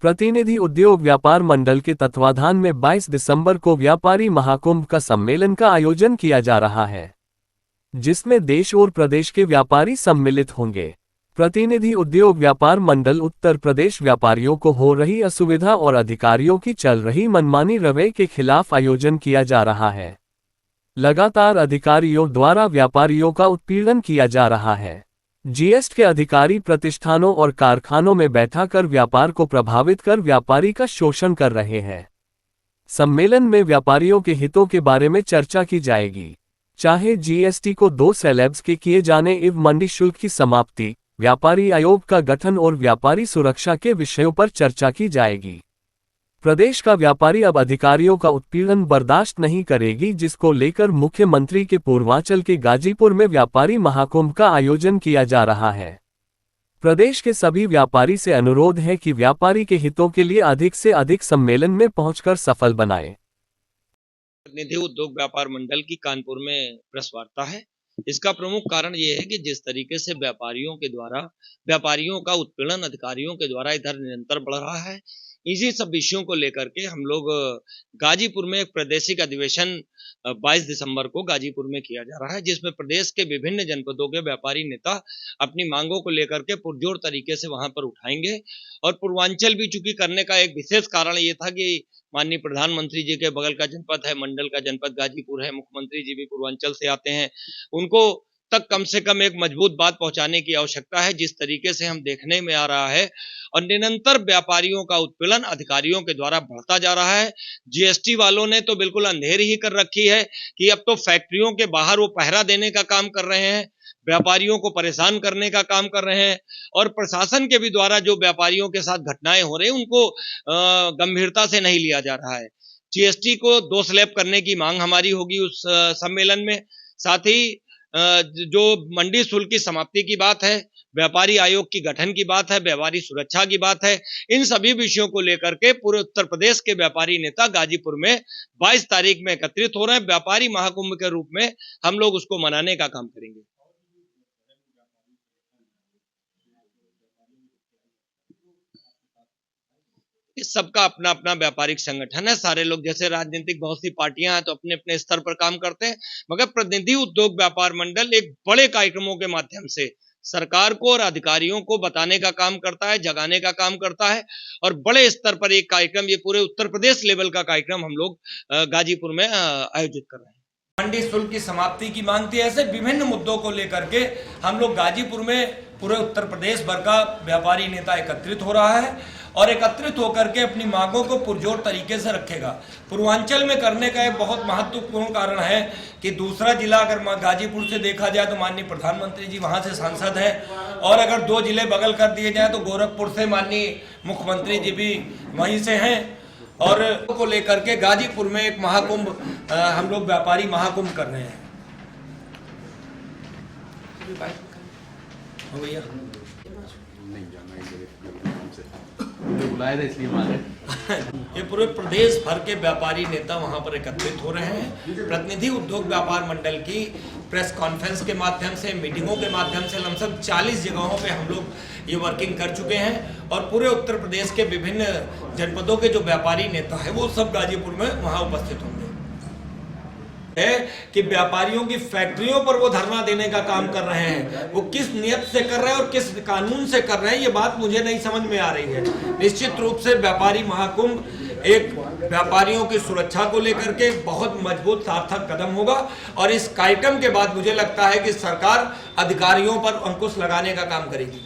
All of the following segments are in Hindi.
प्रतिनिधि उद्योग व्यापार मंडल के तत्वाधान में 22 दिसंबर को व्यापारी महाकुंभ का सम्मेलन का आयोजन किया जा रहा है, जिसमें देश और प्रदेश के व्यापारी सम्मिलित होंगे। प्रतिनिधि उद्योग व्यापार मंडल उत्तर प्रदेश व्यापारियों को हो रही असुविधा और अधिकारियों की चल रही मनमानी रवैये के खिलाफ आयोजन किया जा रहा है। लगातार अधिकारियों द्वारा व्यापारियों का उत्पीड़न किया जा रहा है। जीएसटी के अधिकारी प्रतिष्ठानों और कारखानों में बैठाकर व्यापार को प्रभावित कर व्यापारी का शोषण कर रहे हैं। सम्मेलन में व्यापारियों के हितों के बारे में चर्चा की जाएगी, चाहे जीएसटी को 2 स्लैब्स के किए जाने एवं मंडी शुल्क की समाप्ति, व्यापारी आयोग का गठन और व्यापारी सुरक्षा के विषयों पर चर्चा की जाएगी। प्रदेश का व्यापारी अब अधिकारियों का उत्पीड़न बर्दाश्त नहीं करेगी, जिसको लेकर मुख्यमंत्री के पूर्वांचल के गाजीपुर में व्यापारी महाकुंभ का आयोजन किया जा रहा है। प्रदेश के सभी व्यापारी से अनुरोध है कि व्यापारी के हितों के लिए अधिक से अधिक सम्मेलन में पहुंचकर सफल बनाएं। प्रतिनिधि उद्योग व्यापार मंडल की कानपुर में प्रेस वार्ता है। इसका प्रमुख कारण ये है कि जिस तरीके से व्यापारियों का उत्पीड़न अधिकारियों के द्वारा इधर निरंतर बढ़ रहा है, इसी सब विषयों को लेकर के हम लोग गाजीपुर में एक प्रादेशिक अधिवेशन 22 दिसंबर को गाजीपुर में किया जा रहा है, जिसमें प्रदेश के विभिन्न जनपदों के व्यापारी नेता अपनी मांगों को लेकर के पुरजोर तरीके से वहां पर उठाएंगे। और पूर्वांचल भी चूंकि करने का एक विशेष कारण ये था कि माननीय प्रधानमंत्री जी के बगल का जनपद है, मंडल का जनपद गाजीपुर है, मुख्यमंत्री जी भी पूर्वांचल से आते हैं, उनको तक कम से कम एक मजबूत बात पहुंचाने की आवश्यकता है। जिस तरीके से हम देखने में आ रहा है और निरंतर व्यापारियों का उत्पीड़न अधिकारियों के द्वारा बढ़ता जा रहा है। जीएसटी वालों ने तो बिल्कुल अंधेरी ही कर रखी है कि अब तो फैक्ट्रियों के बाहर वो पहरा देने का काम कर रहे हैं, व्यापारियों को परेशान करने का काम कर रहे हैं। और प्रशासन के भी द्वारा जो व्यापारियों के साथ घटनाएं हो रही हैं उनको गंभीरता से नहीं लिया जा रहा है। जीएसटी को 2 स्लैब करने की मांग हमारी होगी उस सम्मेलन में। साथ ही जो मंडी शुल्क की समाप्ति की बात है, व्यापारी आयोग की गठन की बात है, व्यापारी सुरक्षा की बात है, इन सभी विषयों को लेकर के पूरे उत्तर प्रदेश के व्यापारी नेता गाजीपुर में 22 तारीख में एकत्रित हो रहे हैं। व्यापारी महाकुंभ के रूप में हम लोग उसको मनाने का काम करेंगे। इस सबका अपना अपना व्यापारिक संगठन है। सारे लोग जैसे राजनीतिक बहुत सी पार्टियां हैं तो अपने अपने स्तर पर काम करते हैं, मगर प्रतिनिधि उद्योग व्यापार मंडल एक बड़े कार्यक्रमों के माध्यम से सरकार को और अधिकारियों को बताने का काम करता है, जगाने का काम करता है। और बड़े स्तर पर एक कार्यक्रम, ये पूरे उत्तर प्रदेश लेवल का कार्यक्रम हम लोग गाजीपुर में आयोजित कर रहे हैं। मंडी शुल्क की समाप्ति की मांग थी। ऐसे विभिन्न मुद्दों को लेकर के हम लोग गाजीपुर में पूरे उत्तर प्रदेश भर का व्यापारी नेता एकत्रित हो रहा है और एकत्रित होकर के अपनी मांगों को पुरजोर तरीके से रखेगा। पूर्वांचल में करने का एक बहुत महत्वपूर्ण कारण है कि दूसरा जिला अगर गाजीपुर से देखा जाए तो माननीय प्रधानमंत्री जी वहां से सांसद हैं, और अगर 2 जिले बगल कर दिए जाए तो गोरखपुर से माननीय मुख्यमंत्री जी भी वहीं से हैं। और को लेकर के गाजीपुर में एक महाकुंभ हम लोग व्यापारी महाकुंभ कर रहे हैं। हो भैया ये पूरे प्रदेश भर के व्यापारी नेता वहां पर एकत्रित हो रहे हैं। प्रतिनिधि उद्योग व्यापार मंडल की प्रेस कॉन्फ्रेंस के माध्यम से, मीटिंगों के माध्यम से लमसम 40 जगहों पे हम लोग ये वर्किंग कर चुके हैं और पूरे उत्तर प्रदेश के विभिन्न जनपदों के जो व्यापारी नेता है वो सब गाजीपुर में वहां उपस्थित होंगे। है कि व्यापारियों की फैक्ट्रियों पर वो धरना देने का काम कर रहे हैं, वो किस नियत से कर रहे हैं और किस कानून से कर रहे हैं, ये बात मुझे नहीं समझ में आ रही है। निश्चित रूप से व्यापारी महाकुंभ एक व्यापारियों की सुरक्षा को लेकर के बहुत मजबूत सार्थक कदम होगा और इस कार्यक्रम के बाद मुझे लगता है कि सरकार अधिकारियों पर अंकुश लगाने का काम करेगी।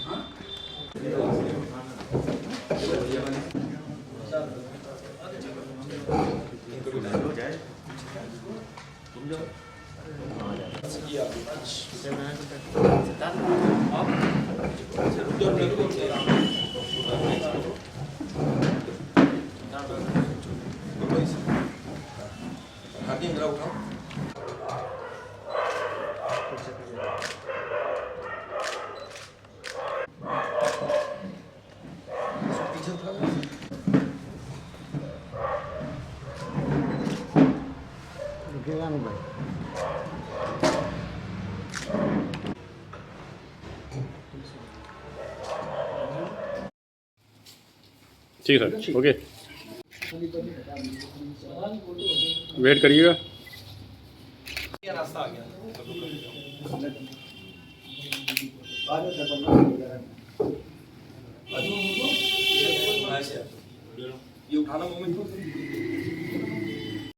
रुकेगा नहीं भाई। ठीक है, ओके, वेट करिएगा। रास्ता आ गया। ये उठाना मोमेंट